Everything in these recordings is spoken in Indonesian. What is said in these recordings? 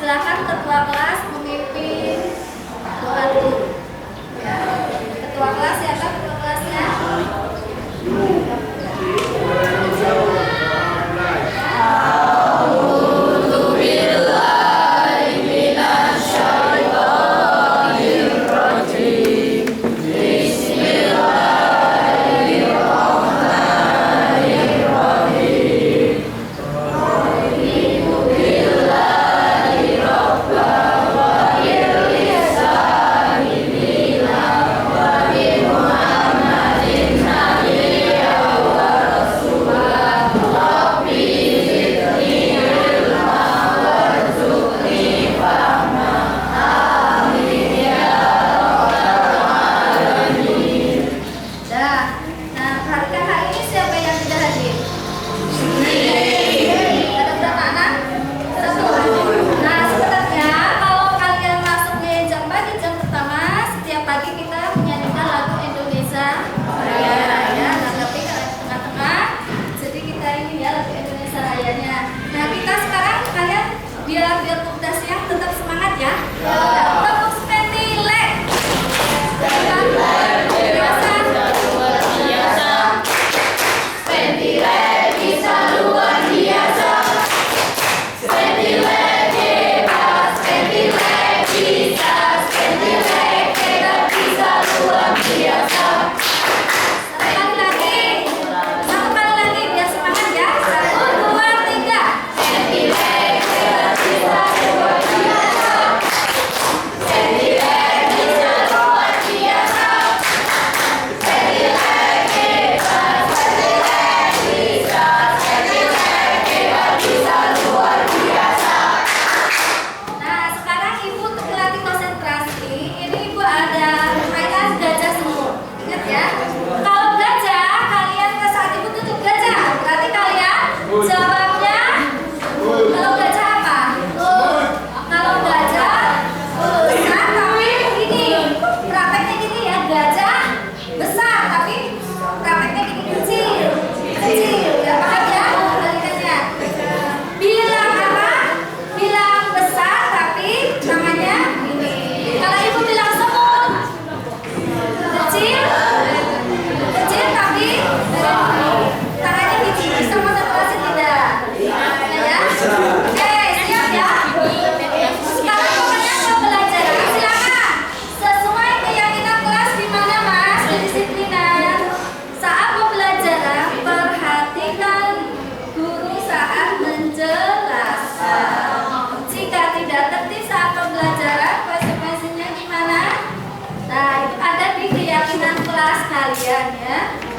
silakan ketua kelas memimpin doa dulu. Ya. Ketua kelas siapa ketua kelasnya?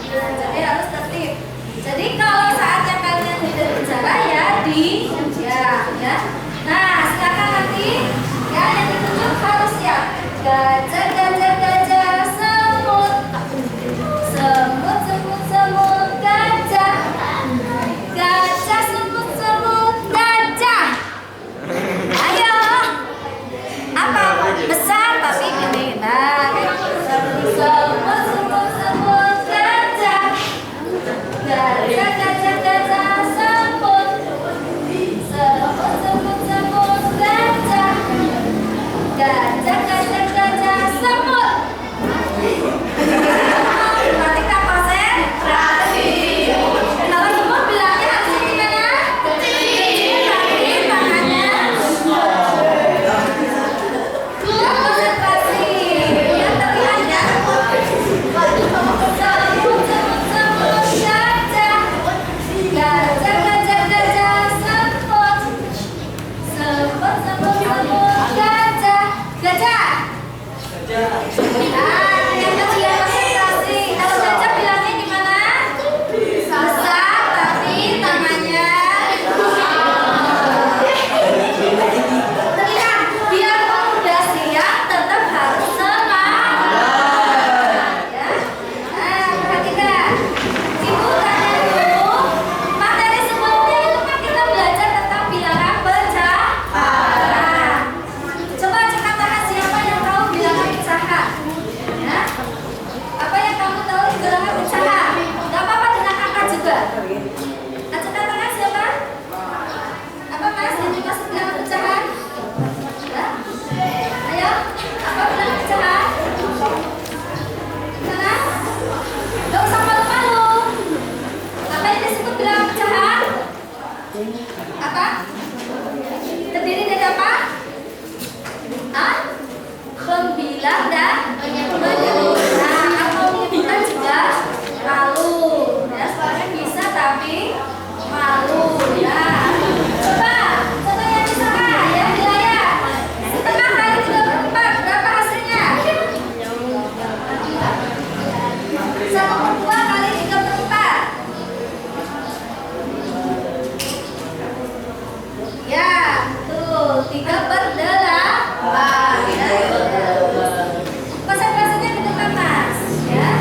Jadi harus tertib. Jadi kalau saatnya kalian tidak bicara ya ya. Nah, silakan nanti ya yang ditunjuk harus siap. Gajah, gajah, gajah, semut. Semut, semut, semut, gajah. Gajah, semut, semut, gajah. Ayo. Apa? Besar tapi ini. Nah, semut, semut, semut, gajah. Gajah, gajah, gajah, semut. Semut, semut, semut, Apa? Terdiri dari apa? Hah? Pembilang dan penyebut. Nah, atau menyebutkan juga malu. Ya, soalnya bisa tapi malu. Ya. Coba yang di sana ya, di layar. Setengah kali 3/4 berapa hasilnya? 1/2 kali 3/4. Ya, tuh 3/8. Ya, konsentrasinya kedepan Mas. Ya.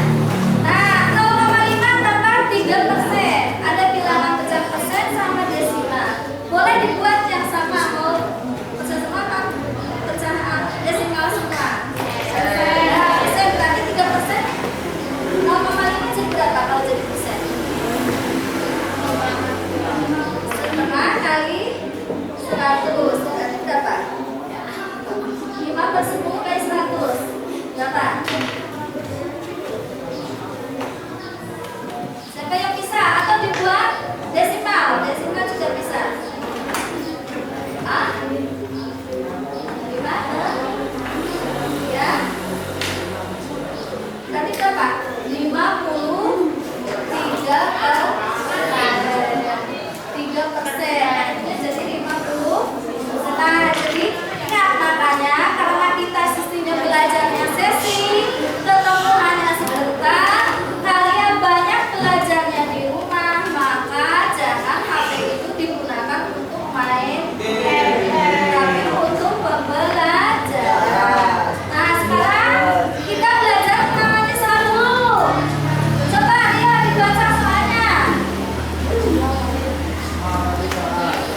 Nah, 0,5 tambah 3%. Ada bilangan pecah persen sama desimal. Boleh dibuat yang sama mau persen semua atau pecahan desimal semua. Persen berarti 3%. 0,5 jadi berapa kalau jadi persen? Setengah kali 100 berarti berapa? 5/10 kali 100 berapa? Siapa yang bisa? Atau dibuat desimal? Desimal juga bisa. Ah? Gimana? Ya? Berarti berapa? 3%. Jadi 50. Nah, jadi ingat makanya karena kita sistemnya belajarnya sesi, ketemu hanya sebentar, kalian banyak belajarnya di rumah, maka jangan HP itu digunakan untuk main tapi untuk pembelajaran. Nah, sekarang kita belajar namanya selalu. Coba dia dibaca soalnya.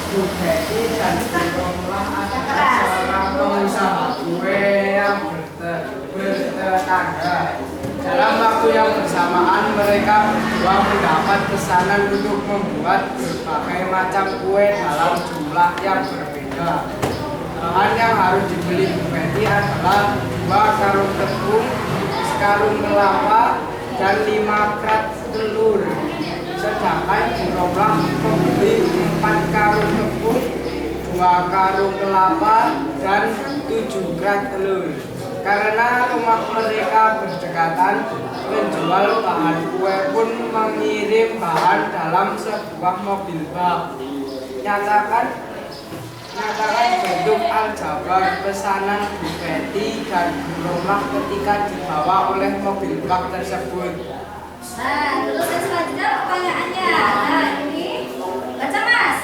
Bupati dan Jumlah adalah seorang pengusaha kue yang bertetangga. Dalam waktu yang bersamaan mereka berdua mendapat pesanan untuk membuat berbagai macam kue dalam jumlah yang berbeda. Bahan yang harus dibeli Bupati adalah 2 karung tepung, sekarung kelapa, dan 5 krat telur. Sedangkan jumlah membeli 4 karung tepung, 2 karung kelapa, dan 7 krat telur. Karena rumah mereka berdekatan, penjual bahan kue pun mengirim bahan dalam sebuah mobil bak. Nyatakan bentuk aljabar pesanan Bupati dan rumah ketika dibawa oleh mobil bak tersebut. Nah, terus yang selanjutnya pertanyaannya. Nah, ini baca Mas.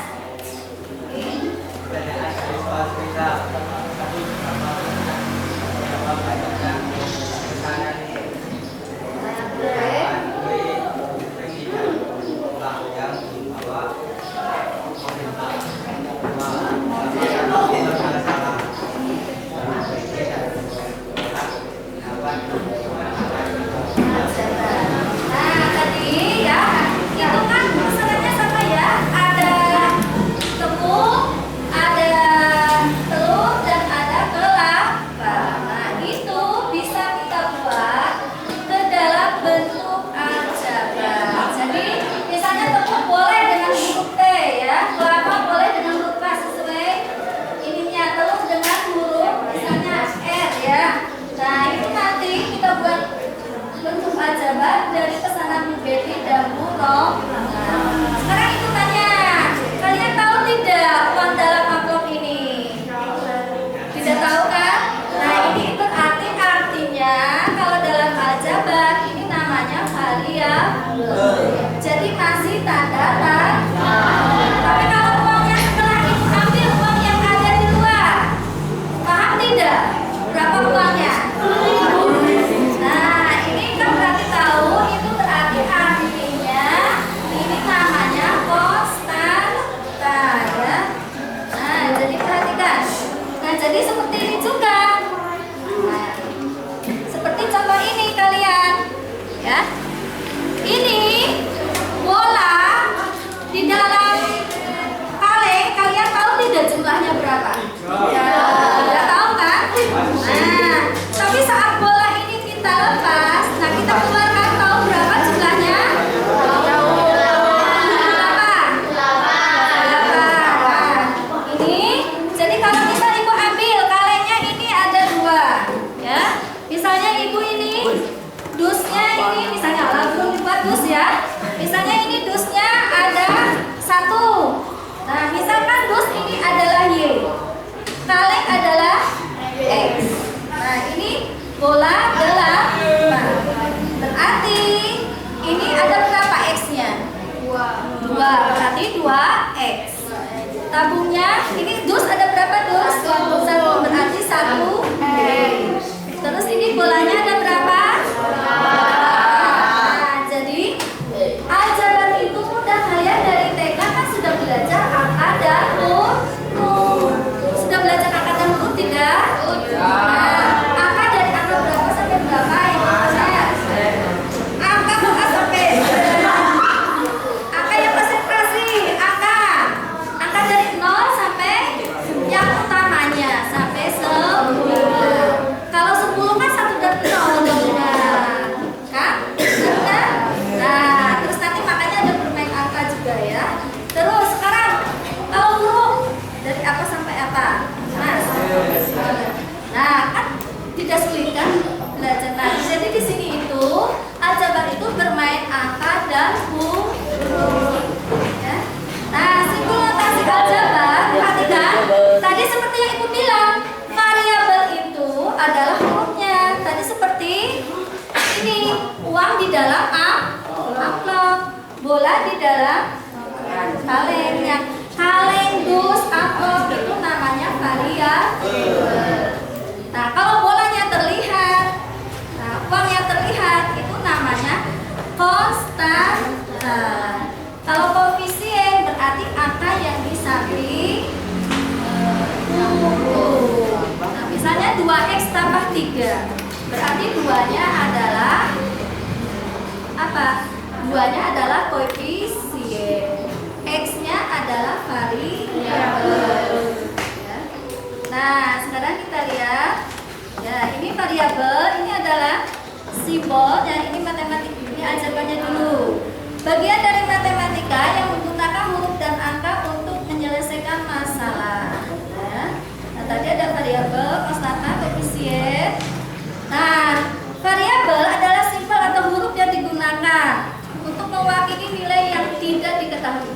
Nah, tadi ya, itu kan pesanannya sama ya. Ada tepung, ada telur, dan ada kelapa. Nah, itu bisa kita buat ke dalam bentuk aljabar. Jadi, misalnya tepung boleh dengan huruf T ya, kelapa boleh dengan huruf K sesuai ininya, telur dengan huruf misalnya R ya. Nah, itu nanti kita buat bentuk aljabar dari pesanan Bupati dan Bu Roh. Nah, sekarang itu tanya, kalian tahu tidak uang dalam amplop ini? Tidak tahu kan? Nah, ini berarti artinya kalau dalam aljabar ini namanya variabel. Jadi masih tanda tanya. Tapi kalau uangnya setelah itu ambil uang yang ada di luar, paham tidak? Berapa uangnya? Nah, ini kan berarti tahu itu berarti artinya ini namanya konstanta ya. Nah, jadi perhatikan. Nah, jadi seperti ini juga. Nah, seperti contoh ini kalian ya. Ini bola di dalam kaleng, kalian tahu tidak jumlahnya berapa? Ya, tidak tahu kan? Nah, tapi saat bola ini kita lepas, nah kita keluarkan, tahu berapa jumlahnya? Berapa? berarti 2x. Tabungnya ini dus ada berapa dus? 1 berarti 1x. Terus ini bolanya ada berapa? Nah, jadi aljabar itu mudah, kalian dari TK kan sudah belajar angka dan huruf. Sudah belajar angka dan huruf tidak? Nah, angka dari angka berapa sampai berapa yang diingat? Angka bukan sampai. Angka yang konsentrasi, angka dari 0 sampai yang utamanya sampai 10. Kalau 10 kan 1 dan 0 kan? Benar? Nah, terus nanti makanya ada bermain angka juga ya. Terus sekarang kalau huruf dari apa sampai apa? Mas. Nah, kan tidak sulit kan belajar. Nah, jadi di sini itu aljabar itu bermain angka dan huruf. Ya. Nah, simpul notasi aljabar, perhatikan. Tadi seperti yang Ibu bilang, variabel itu adalah hurufnya. Tadi seperti ini, uang di dalam amplop, bola di dalam kaleng. Yang kaleng, dus, amplop itu namanya variabel. Nah, kalau bolanya terlihat, nah, uang yang terlihat itu namanya konstanta. Kalau koefisien berarti angka yang di samping. Nah, misalnya 2x tambah 3, berarti 2-nya adalah apa? 2-nya adalah koefisien, x-nya adalah variabel. Ya. Nah, sekarang kita lihat. Ya, ini variabel, ini adalah simbol, dan ini matematik. Ini aljabarnya dulu. Bagian dari matematika yang menggunakan huruf dan angka untuk menyelesaikan masalah. Ya. Nah, tadi ada variabel, konstanta, koefisien. Nah, variabel adalah simbol atau huruf yang digunakan untuk mewakili nilai yang tidak diketahui.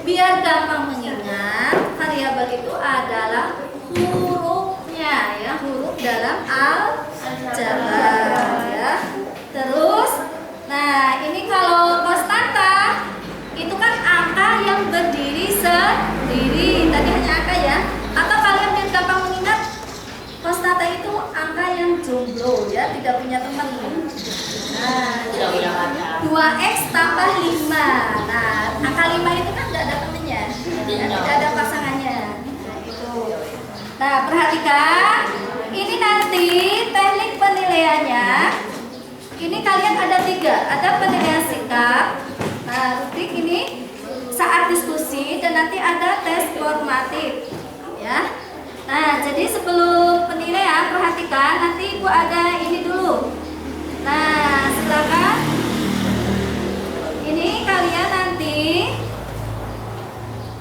Biar gampang mengingat, variabel itu adalah hurufnya, ya, huruf dalam aljabar. Ya. Terus, nah ini kalau konstanta itu kan angka yang berdiri sendiri. Tadi hanya angka ya. Atau kalian biar gampang mengingat, konstanta itu angka yang jomblo ya, tidak punya teman. Nah, 2x tambah 5. Nah, angka 5 itu kan tidak ada temannya, ya, tidak ada pasangannya. Nah, itu. Nah, perhatikan. Ini nanti teknik penilaiannya. Ini kalian ada 3, ada penilaian sikap. Nah, rubrik ini saat diskusi, dan nanti ada tes formatif. Ya. Nah, jadi sebelum penilaian perhatikan, nanti Ibu ada ini dulu. Nah, silakan. Ini kalian nanti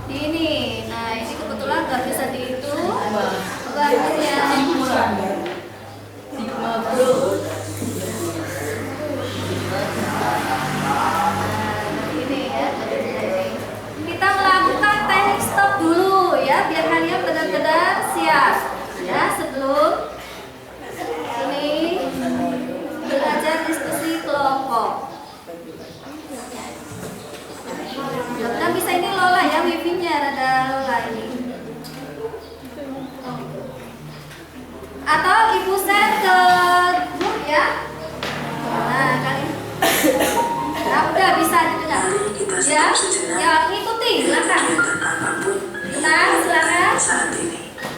di ini. Nah, ini kebetulan nggak bisa dihitung. Waktunya. Ini ya. Kita melakukan teknik stop dulu ya, biar kalian benar-benar siap ya sebelum ini belajar diskusi kelompok. Nah, bisa ini Lola ya, wifi-nya rada Lola ini. Atau Ibu share ke grup ya. Nah, kalian. Nah, udah bisa didengar. Ya, ya ikuti, silakan. Nah, silakan.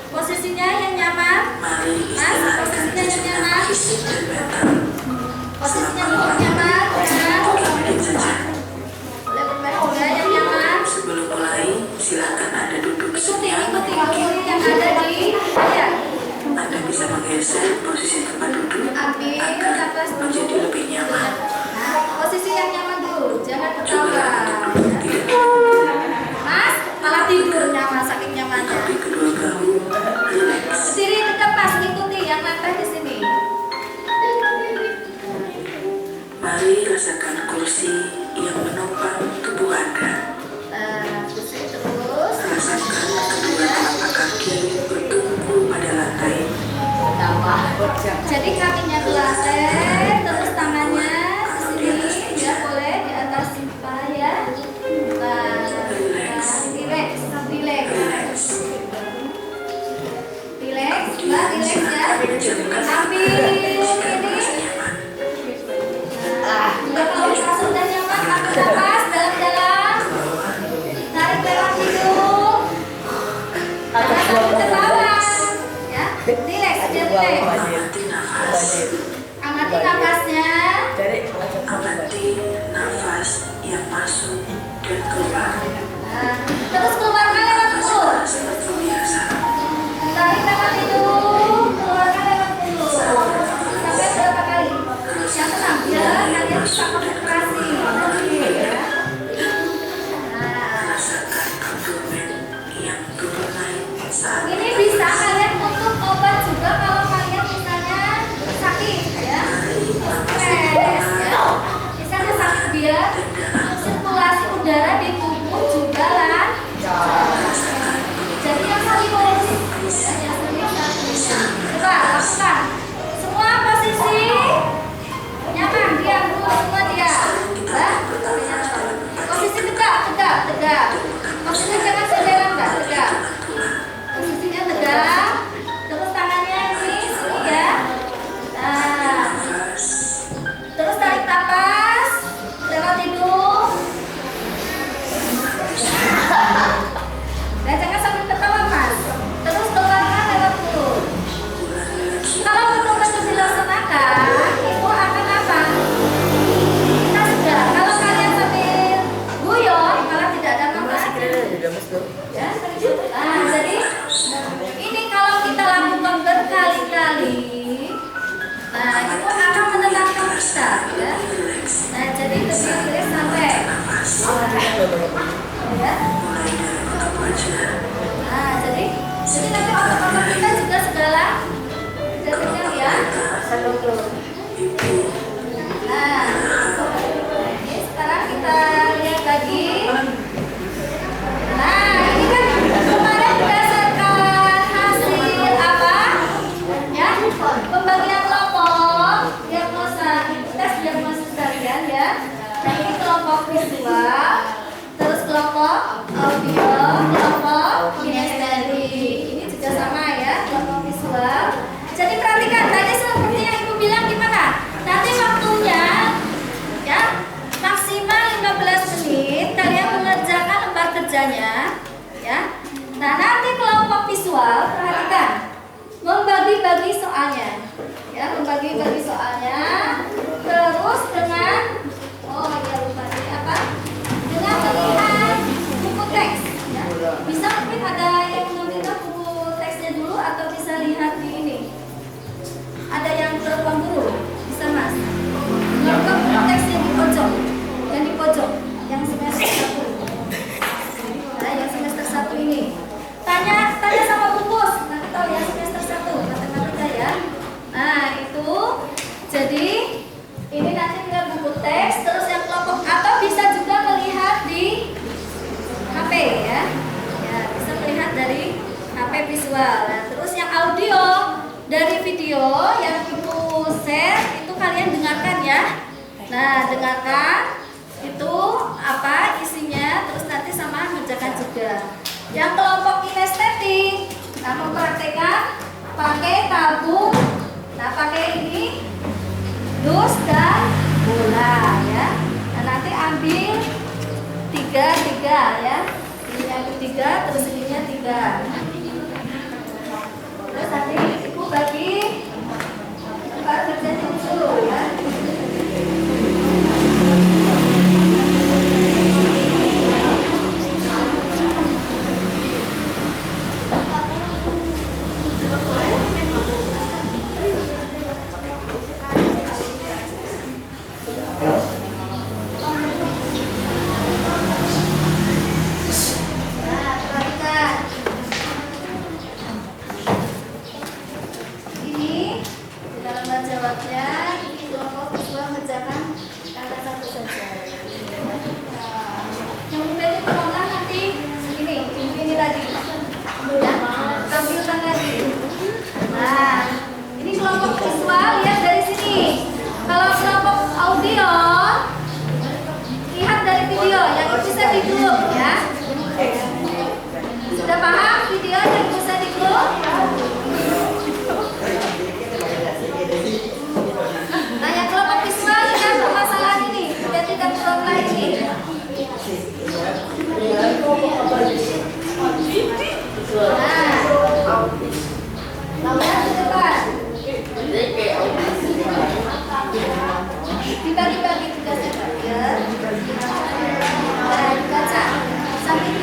Posisinya yang nyaman. Mas, posisinya yang nyaman. Posisinya yang nyaman. Boleh bermain ya, yang nyaman. Sebelum mulai, silakan Anda duduk Ikuti yang ada di layar. Anda bisa menggeser posisi tempat duduk Ambil agar nafas dulu. menjadi lebih nyaman. Nah, posisi yang nyaman dulu, jangan ketawa. Juga untuk duduk di Nah, terus keluarkan lewat mulut. Tarik nafas hidung, keluarkan lewat mulut. Sampai berapa kali? Yang tenang, biar kalian bisa konsentrasi. Oke, ya. Nah, ini bisa kalian untuk obat juga kalau kalian misalnya sakit, ya, stres, ya. Misalnya sakit biar sirkulasi udara di tubuh juga lancar. Jadi yang serius, ya, yang serius. Coba lakukan. Semua posisi nyaman, diam dulu, semua diam. Ya. Posisi tegak, tegak, tegak. Posisi jangan senderan, enggak, tegak. Posisinya tegak. Terus tangannya ini sini ya. Nah. Terus tarik napas lewat hidung. Nah, jangan sambil ketawa, Mas. Terus keluarkan lewat mulut. Kalau betul-betul dilaksanakan, itu akan apa? Kita sudah. Kalau kalian sambil guyon, malah tidak ada manfaatnya. Ya. Nah, jadi ini kalau kita lakukan berkali-kali, nah itu akan menenangkan kita, ya. Nah, jadi lebih sampai, ya. Nah, jadi nanti otot-otot kita juga segala jadinya, ya. Nah, ini sekarang kita lihat lagi. Nah, ini kan kemarin berdasarkan hasil apa? Ya, pembagian kelompok diagnosa, tes diagnosis kalian, ya. Nah, ini kelompok visual, terus kelompok audio, kelompok kinestetik. Ini juga sama, ya, kelompok visual. Jadi perhatikan, tadi seperti yang Ibu bilang gimana? Nanti waktunya, ya, maksimal 15 menit kalian mengerjakan lembar kerjanya, ya. Nah, nanti kelompok visual, perhatikan, membagi-bagi soalnya, ya, membagi-bagi soalnya, terus dengan, oh ya lupa ini apa? Dengan melihat buku teks, ya. Bisa mungkin ada yang meminta buku teksnya dulu atau bisa lihat di ini. Ada yang ke ruang guru, bisa Mas. Melakukan buku teksnya di pojok, yang di pojok, yang semester 1. Nah, yang semester 1 ini. Tanya sama Bu Pus, nanti tahu ya semester 1 matematika, ya. Nah, itu jadi ini nanti lihat buku teks, terus yang kelompok atau bisa juga melihat di HP, ya. Ya, bisa melihat dari HP visual. Nah, terus yang audio dari video yang Ibu share itu kalian dengarkan, ya. Nah, dengarkan itu apa isinya, terus nanti sama ngerjakan juga. Yang kelompok kinestetik, nah, mempraktekkan pakai tabung, nah pakai ini dus dan bola, ya. Nah, nanti ambil 3, ya. Ini ambil 3, terus ininya 3. Terus nanti Ibu bagi lembar kerjanya dulu, ya. Sudah paham video yang bisa di grup? Nah, yang kelompok visual lihat permasalahan ini, biar tidak berulang lagi. Nah, lihat ke depan. Dibagi-bagi tugasnya, ya. Nah, dibaca sambil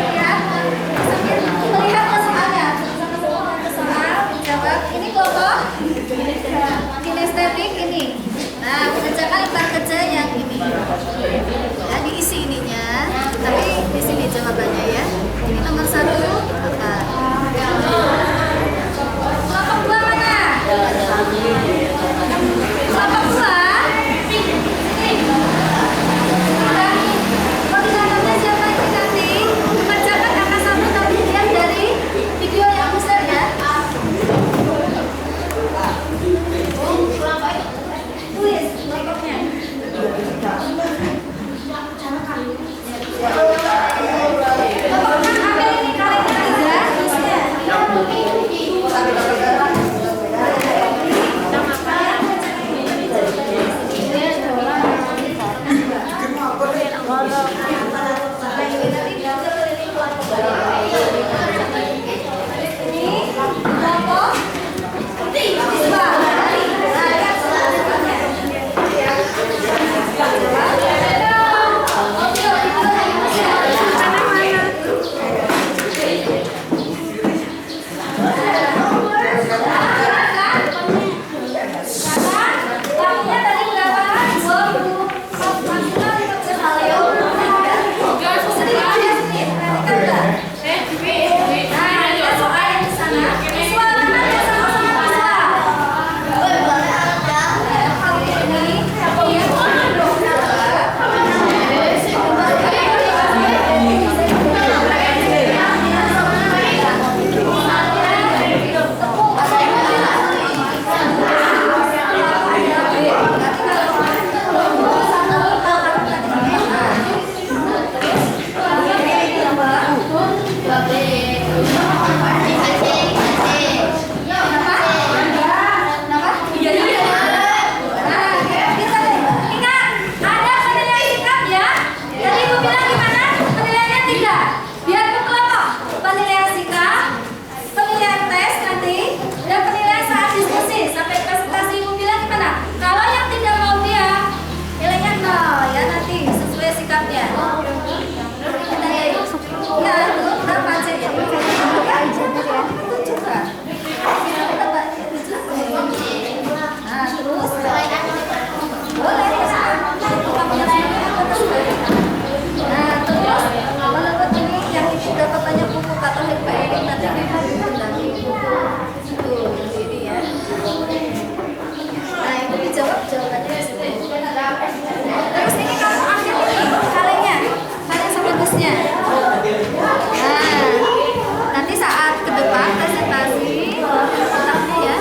nanti saat ke depan presentasi otaknya ya.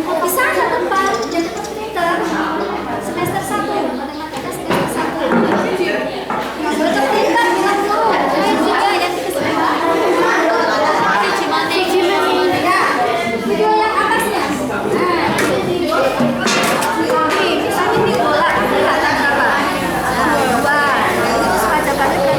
Di sana tempat jadi komputer semester 1 matematika semester 1. Untuk kita bilang dulu juga yang ya, video yang atasnya. Ini vitamin D bola kelihatan berapa? Nah, 2. Itu sepajak banget.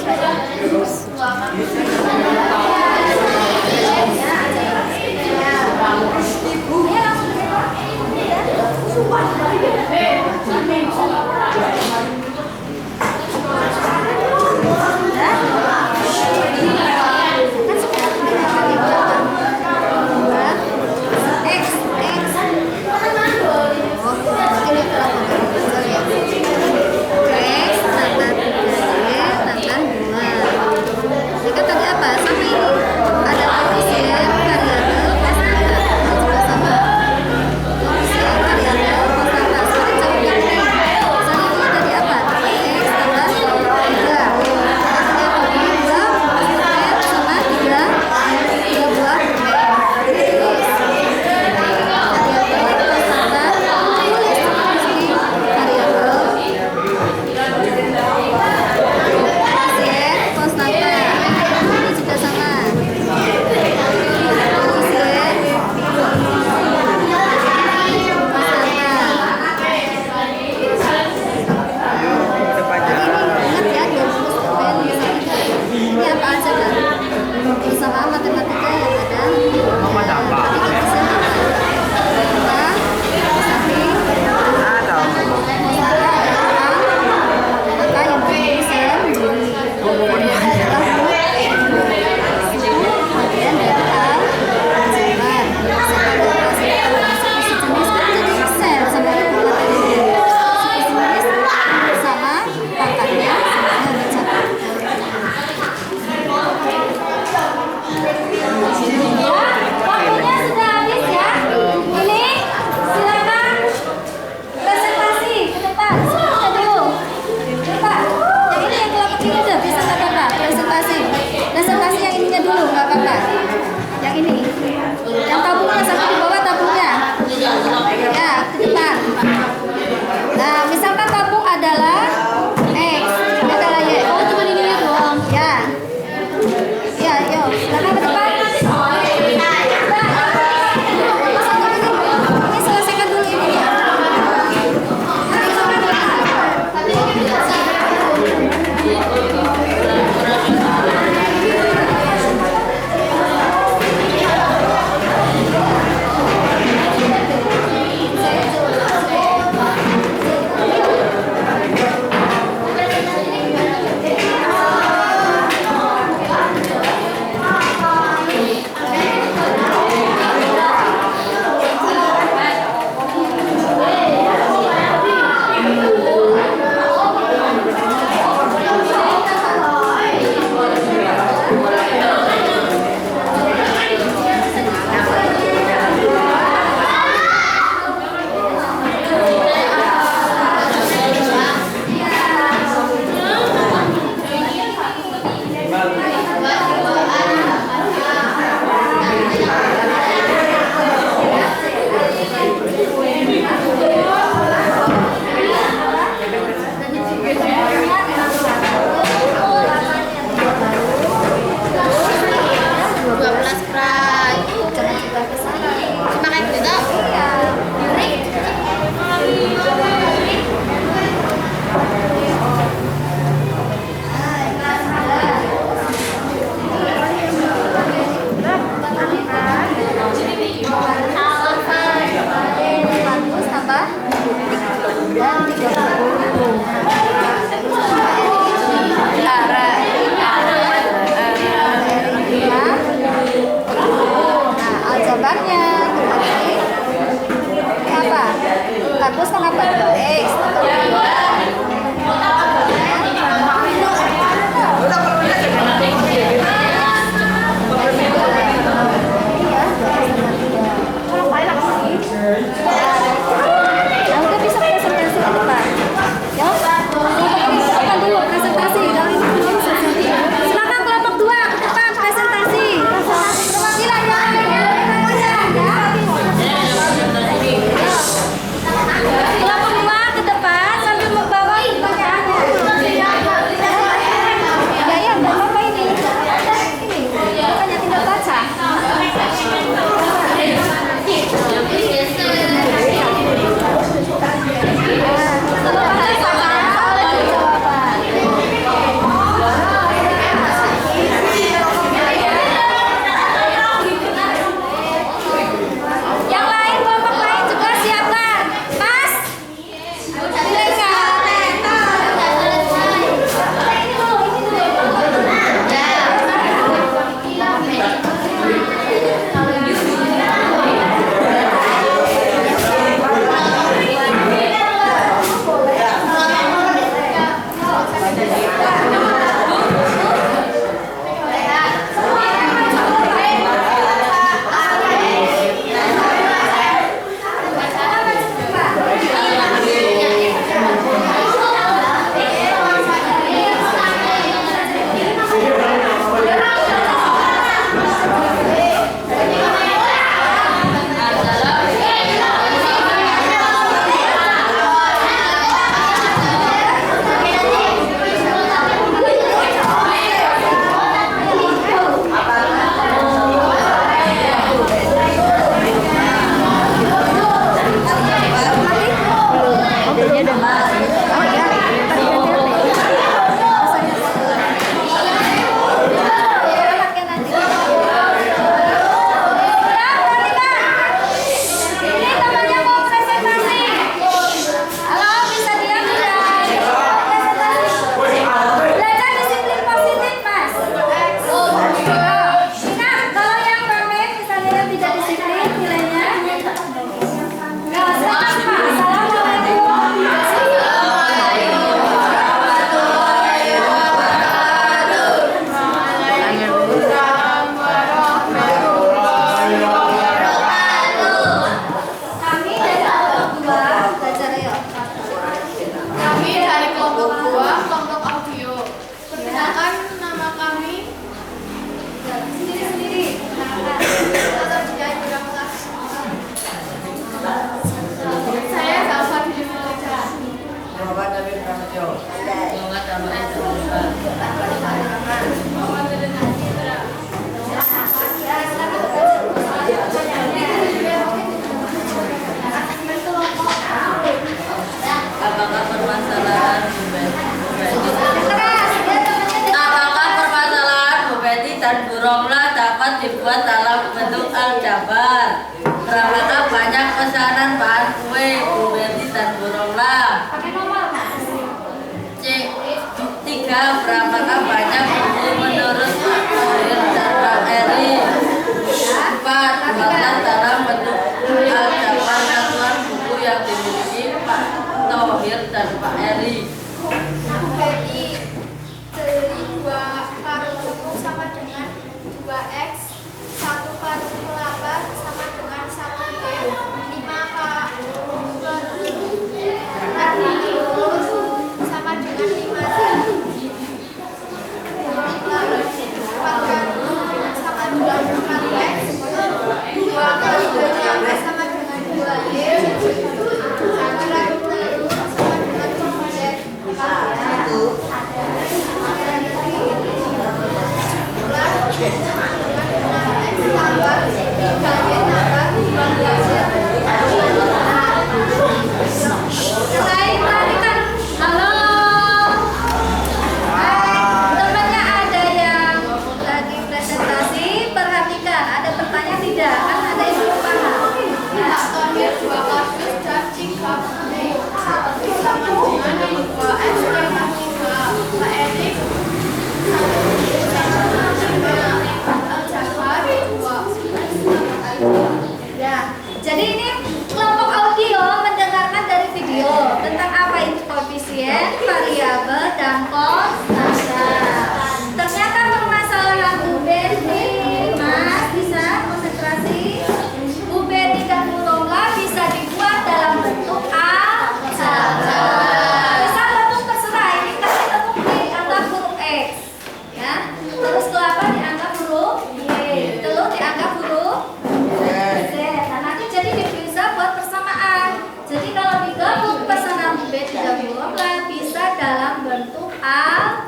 X dibuat dalam bentuk aljabar. Berapakah banyak pesanan bahan kue Bu Betty dan Bu Romla? C. 3. Berapakah banyak buku menurut Pak Tohir dan Pak Eri? 4. Buatlah dalam bentuk aljabar satuan buku yang dimiliki Pak Tohir dan Pak Eri. Bu Betty beli 2 karung buku sama dengan 2X, 1 karung kelapa sama dengan 1 T, 5 karung sama dengan 5 T, 4 karung sama dengan 4X, 2 karung kelapa sama dengan 2Y, 1 karung telur sama dengan 3Z. Jadi ini kelompok audio mendengarkan dari video tentang apa itu koefisien, variabel, dan konstanta. Ternyata permasalahan Bu Betty, Mas bisa konsentrasi. Bu Betty dan Bu Romla bisa dibuat dalam bentuk aljabar. Bisa bentuk terserah, ini kasih bentuk dianggap huruf X, ya. Terus kelapa dianggap huruf Y, telur dianggap huruf Z. Jadi bisa buat persamaan. Jadi kalau digabung pesanan Bu Betty dan Bu Romla bisa dalam bentuk aljabar,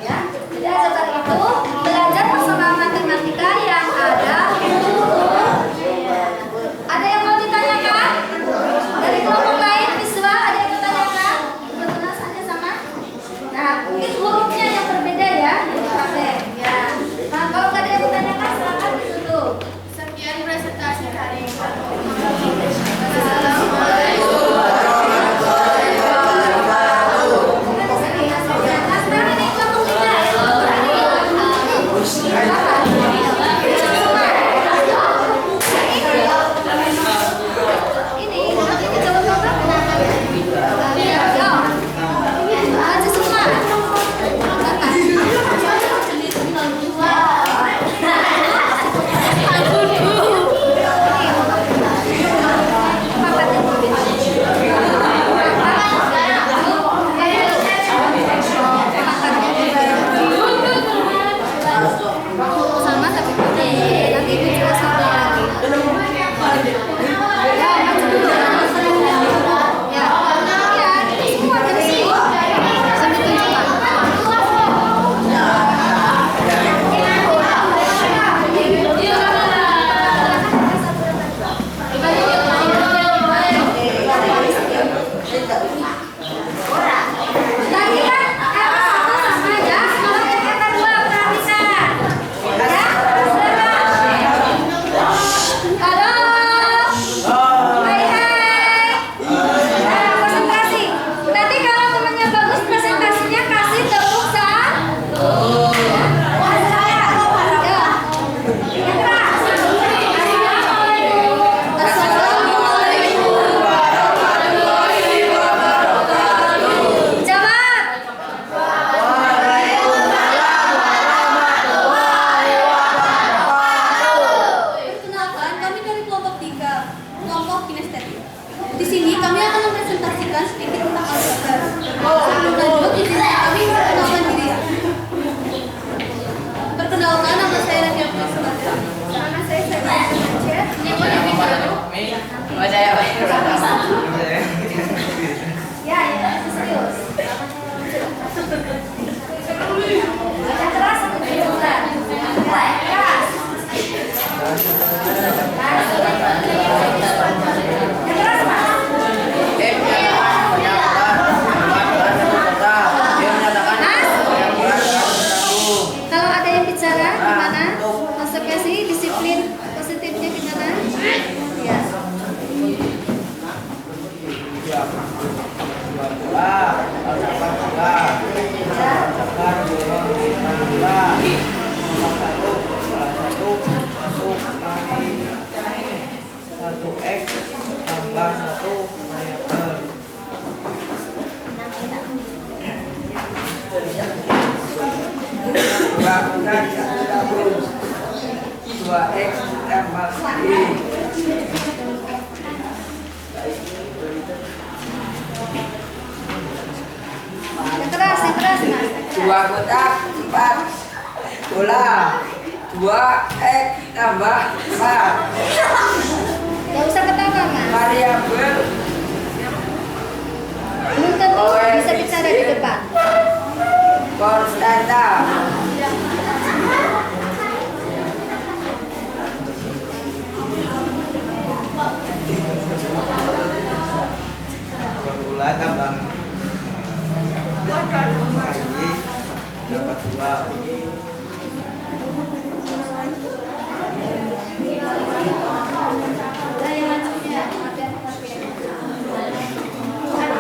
ya. Jadi aljabar itu belajar persamaan matematika yang ada huruf. Ada yang mau ditanyakan? Dari kelompok lain siswa ada yang ditanyakan? Kebetulan saja sama. Nah, mungkin hurufnya yang berbeda ya. Ya. Nah, kalau nggak ada yang ditanyakan silakan ditutup. Sekian presentasi hari ini. Assalamualaikum warahmatullahi wabarakatuh. Sekarang ini kelompok kita. Ini coba-coba. Ayo. Aja semua. Baca keras atau keras? Keras. Keras, Mas. Kalau ada yang bicara gimana? Konsekuensi disiplin positifnya gimana? Ya. Satu X tambah satu variabel. Dua X tambah Y. Yang keras, Mas. Dua kotak 4 bola. 2 X tambah 4 Gak usah ketawa, Mas. variabel Belum tentu bisa bicara di depan. konstanta. Bola tambah Y dapat 2.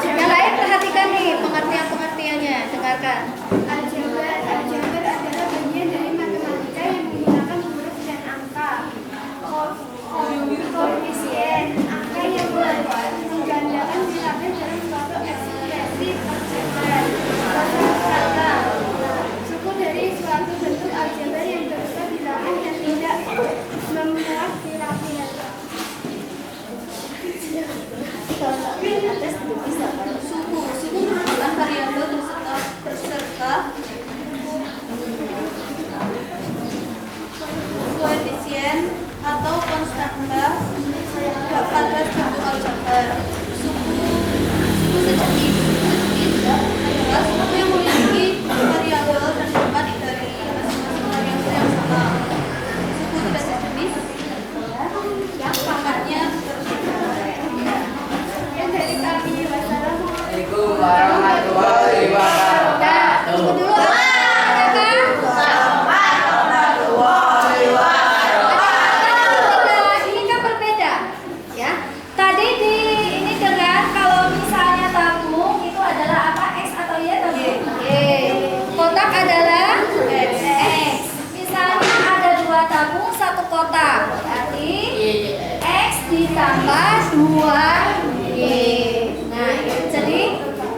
Yang lain perhatikan nih pengertiannya, dengarkan. Aljabar adalah bagian dari matematika yang menggunakan huruf dan angka. Koefisien, angka yang menggandakan bilangan dalam suatu ekspresi aljabar. Kata suku dari suatu bentuk aljabar yang berupa bilangan dan tidak memuat pilah-pilah. Suku merupakan variabel berserta Koefisien atau konstanta pada suatu aljabar. suku sejenis Adalah suku yang memiliki variabel dan dapat dari masing-masing variabel yang sama. Suku tidak sejenis yang pangkatnya yang dari kami wassalamualaikum. Assalamualaikum warahmatullahi wabarakatuh. Tunggu dulu. Ini kan berbeda, ya. Tadi di ini dengar kalau misalnya tabung itu adalah apa? X atau Y tabung? Y. Kotak adalah X. Misalnya ada 2 tabung, 1 kotak. Berarti X ditambah 2Y. Nah, jadi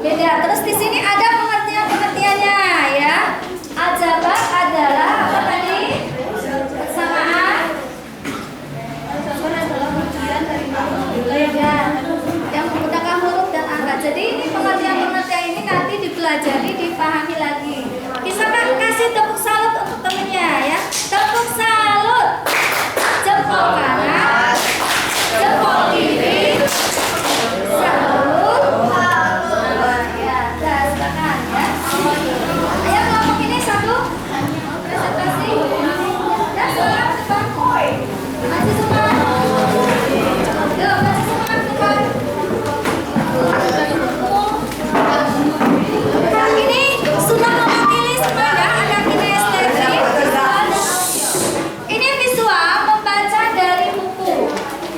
beda. Terus di sini ada pengertiannya, ya. Aljabar adalah apa tadi? Persamaan. Aljabar adalah ujian dari Beda. Yang menggunakan huruf dan angka. Jadi ini pengertian ini nanti dipelajari, dipahami lagi. Bisa kan kasih tepuk salut untuk temennya, ya. Tepuk salut. Jempol kanan, jempol kiri. Salut. Ya, dah silakan, ya. Ayo kelompok ini satu. Presentasi. Dan semangat depan. Masih semangat. Yuk, masih semangat depan. Nah, ini sudah mewakili semua, ya. Ada kinestetik. Ini visual membaca dari buku.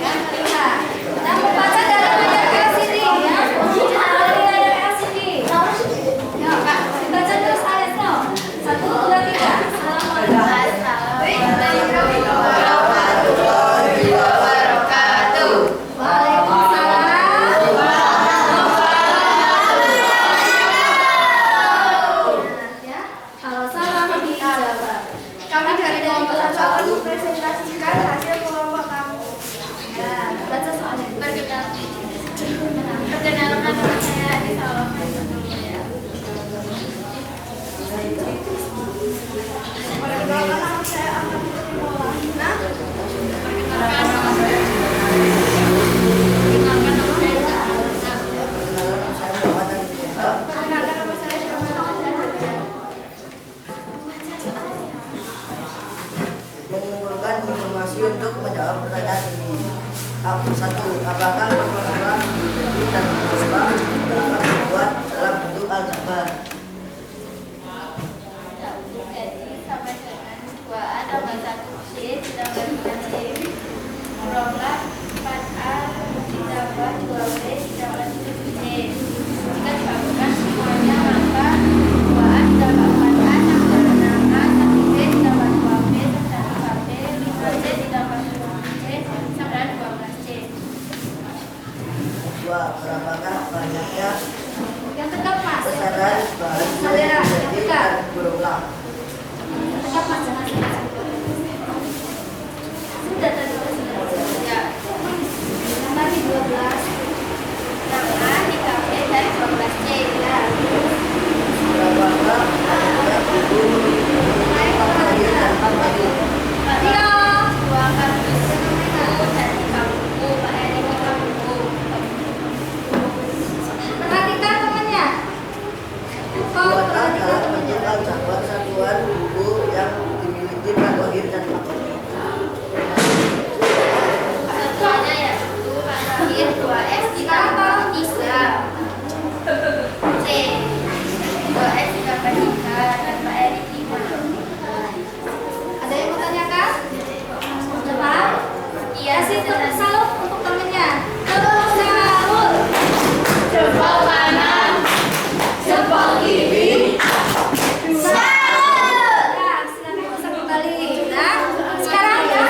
Ya, lihat. Nah, membaca dari layar LCD, ya. Dari layar LCD. Ya, Kak. Dibaca terus ayatnya. 1, 2, 3. Assalamualaikum. Satu, apakah permasalahan menjadi dan berulang dapat dibuat dalam bentuk aljabar? Jadi sama dengan 2A tambah 1C ditambah 2C kuranglah 4A ditambah 2B ditambah 7C. Jika digabungkan semuanya maka 2A ditambah 4A tambah 6A 1B ditambah 2B tambah 2B 5C ditambah 7C sama dengan 12C. Dua, berapakah banyaknya Yang tegap mas. besaran bahan kue Saudara, menjadi tegak. dan berulang? Tegap mas jangan salah. Sudah tadi sudah. Ya. Yang tadi 12. 6A 3B dan 12C ya. Berapakah banyaknya buku Mulai lahir dan kembali? Iya. 2 kardus buku dan 3 buku. Pak Eri 3 buku. Perhatikan temannya. Buatlah dalam bentuk aljabar satuan buku yang dimiliki Pak Wahid dan Pak Wahid. Satuannya yaitu Pak Zahir 2X ditambah 3 C 2X ditambah 3 dan Pak Eri 5. Ada yang mau tanyakan? Coba. Iya sih, salut untuk temennya. Terus salut. Jempol kanan, jempol kiri. Salut. Ya, silakan bisa kembali. Nah, sekarang ya,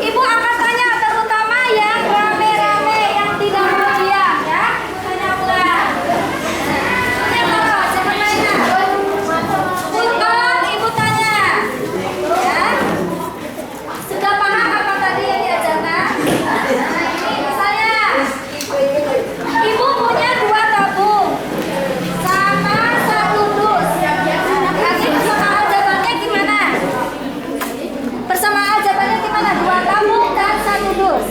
Ibu akan tanya terutama yang rame-rame yang tidak mau diam ya. Tanya ulang. Ini kalau siapa tanya? Bukan, Ibu tanya. Ya. Sudah paham apa tadi yang diajarkan? Nah, ini misalnya Ibu punya 2 tabung sama 1 dus. Nanti persamaan jawabannya gimana? Persamaan jawabannya gimana? 2 tabung dan 1 dus.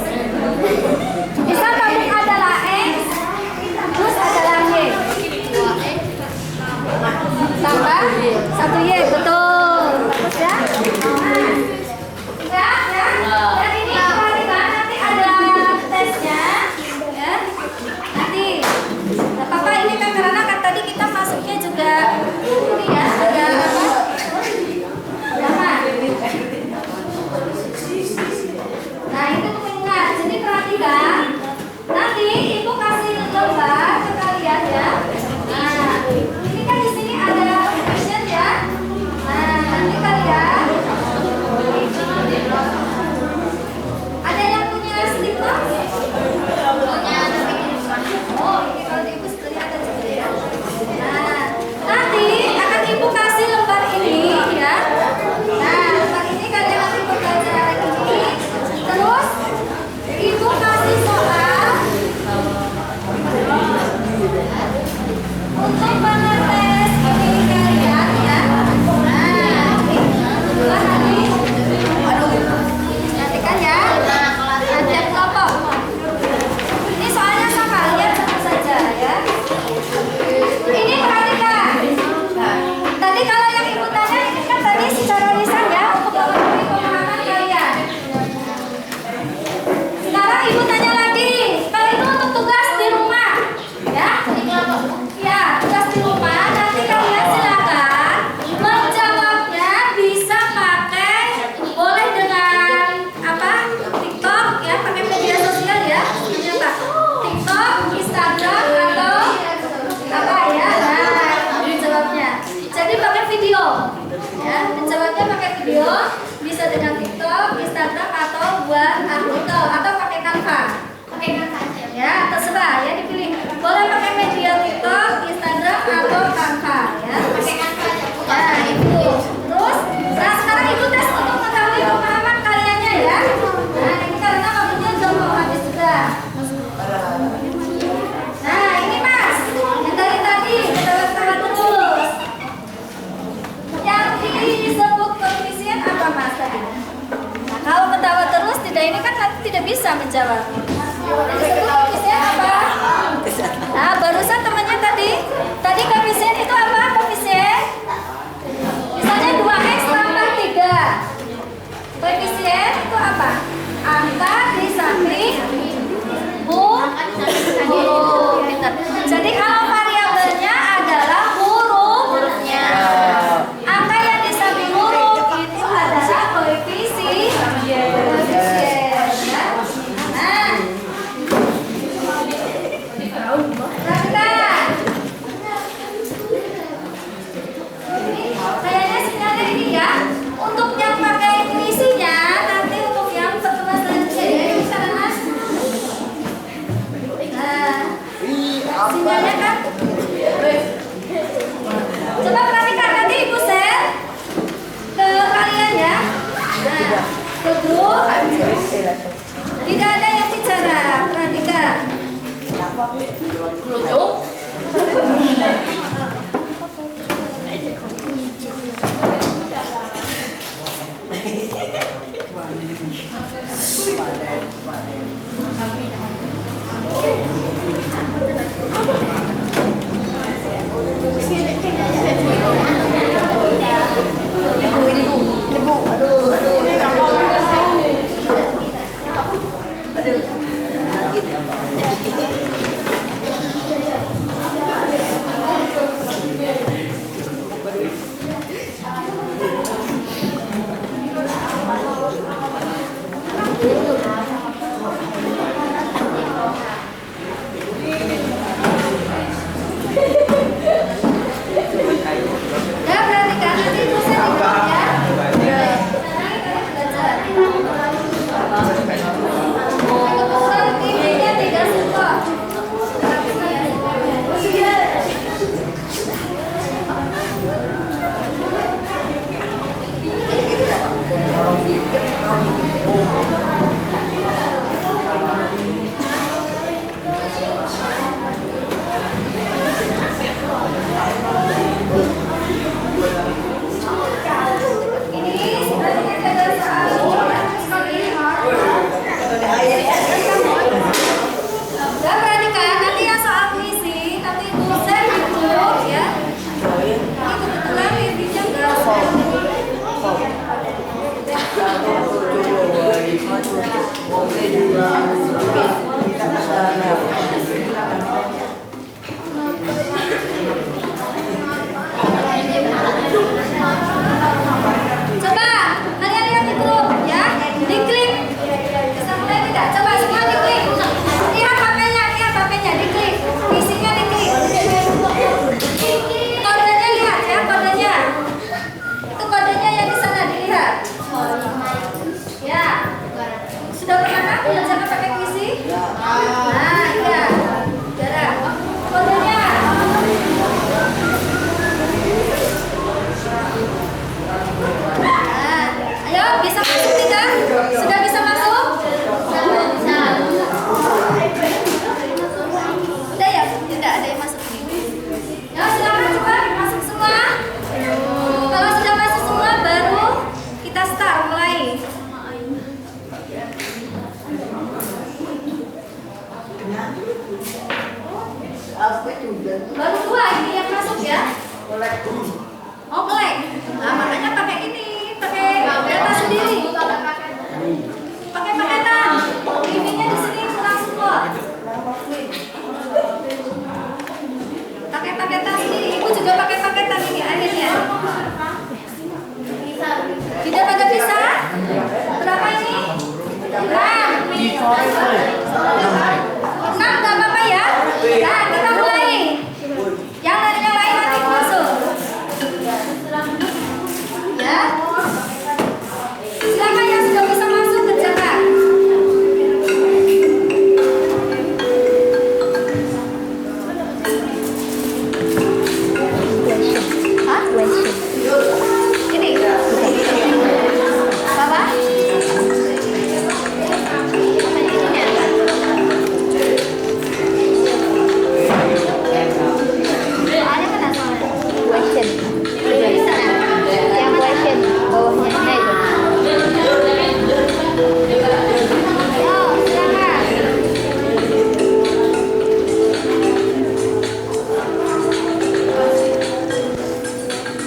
Bisa tabung adalah X, dus adalah Y. Tambah 1 Y, betul. Bagus ya? Ya, ya. Dan ini perhatikan nanti ada tesnya, ya. Nanti, nggak apa-apa ini kan karena kan tadi kita masuknya juga ini ya ada apa? Lama. Nah itu pengingat. Jadi perhatikan. Nanti ibu kasih lembar ke kalian ya. Nah ini kan di sini ada question ya. Nah nanti kalian ada yang punya stiker? Punya tapi oh ini kalau di ibu stikernya ada juga ya. Nah nanti akan ibu kasih lembar ini ya. Nah lembar ini kalian nanti pembelajaran ini. Terus ibu kasih soal untuk mengetes ini kalian ya. Nah kebetulan nanti perhatikan ya. Ada kelompok. Ini soalnya sama, lihat sama saja ya. Ini perhatikan. Tadi kalau yang ibu tanya ini kan tadi secara lisan ya untuk memenuhi pemahaman kalian. Sekarang ibu tanya lagi. Kalau itu untuk tugas di rumah, ya. Ya, tugas di rumah. Nanti kalian silakan menjawabnya bisa pakai boleh dengan apa? TikTok ya, pakai media sosial ya. Namanya apa? TikTok, Instagram atau apa ya? Nah, dijawabnya. Jadi pakai video. Ya, menjawabnya pakai video, bisa dengan TikTok, Instagram atau buat artikel atau pakai Canva. Pakai Canva aja. Ya, terserah ya dipilih. Boleh pakai media TikTok, Instagram atau Canva ya. Pakai Canva aja. Nah, itu. Terus, nah sekarang ibu tes untuk mengetahui pemahaman kaliannya ya. Nah, ini karena waktunya sudah mau habis juga. Nah, ini Mas, yang dari tadi ketawa-ketawa terus. Yang disebut koefisien apa Mas tadi? Nah, kalau ketawa terus tidak ini kan nanti tidak bisa menjawab. Yang disebut koefisien apa? Nah, barusan temannya tadi koefisien itu apa? Koefisien? Misalnya 2x tambah 3. Koefisien itu apa? Angka di samping dulu. Tidak ada yang bicara. Perhatikan. Kelucuk. Ya, perhatikan nanti dosen ikut ya. Kebetulan TV-nya tidak support. Ini sebenarnya ada soal ya, perhatikan nanti yang soal puisi nanti dosen ikut ya. Ini kebetulan TV-nya enggak. Coba kalian lihat di grup ya, diklik. Bisa mulai tidak? Coba semua diklik. Lihat HP-nya, diklik. Isinya diklik. Kodenya lihat ya, kodenya. Itu kodenya yang di sana dilihat. Ya. Sudah pernah kan belajar pakai puisi? Nah, iya. Jarang. Kodenya. Nah, ayo bisa masuk tidak? Sudah bisa masuk? Bisa. Udah ya? Tidak ada yang masuk ini. Ya silakan coba masuk semua. Kalau sudah masuk semua baru kita start mulai. Baru 2 ini yang masuk ya. Oh, melek. Nah, makanya pakai ini, pakai data sendiri. Pakai paketan. TV-nya di sini kurang support. Pakai paketan sendiri. Ibu juga pakai paketan ini akhirnya. Tidak pada bisa? Berapa ini? 6 nggak apa-apa ya? Nah, kita mulai. Yang lain nanti masuk. Ya. Silakan yang sudah bisa masuk kerjakan. Hah? Ini. Apa? Soalnya kan ada Question. Yang question bawahnya itu. Ayo, silakan.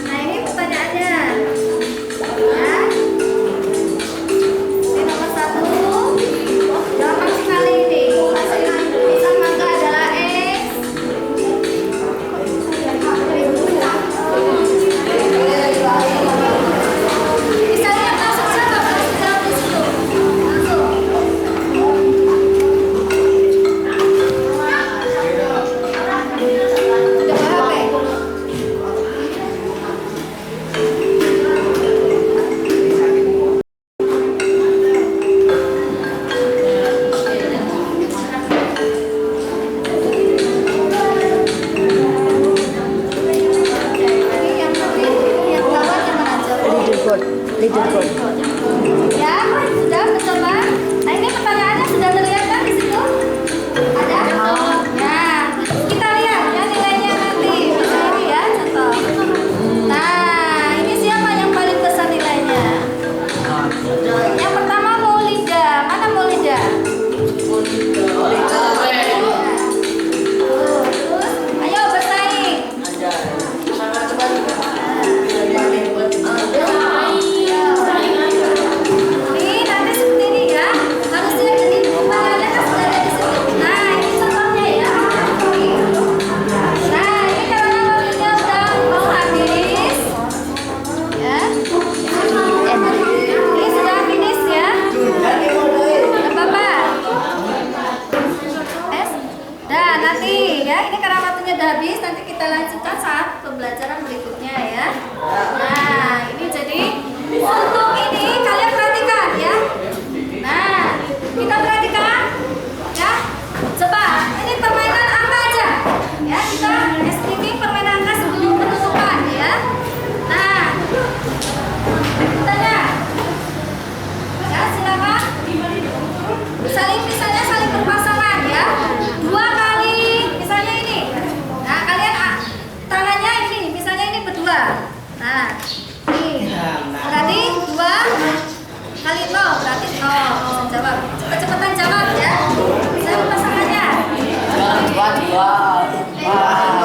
Nah, ini pertanyaannya. Ya. Ini nomor 1. Gampang sekali ini. Hasil mangga adalah X. Bisa lihat langsung siapa langsung jawab di situ. Langsung. Udah HP. Yang bawah yang mana? Leaderboard. Ya, sudah Nah, nih. Berarti 2 kali 0 berarti bisa jawab. Cepet-cepetan jawab ya. Saya pasangannya. Jangan buat.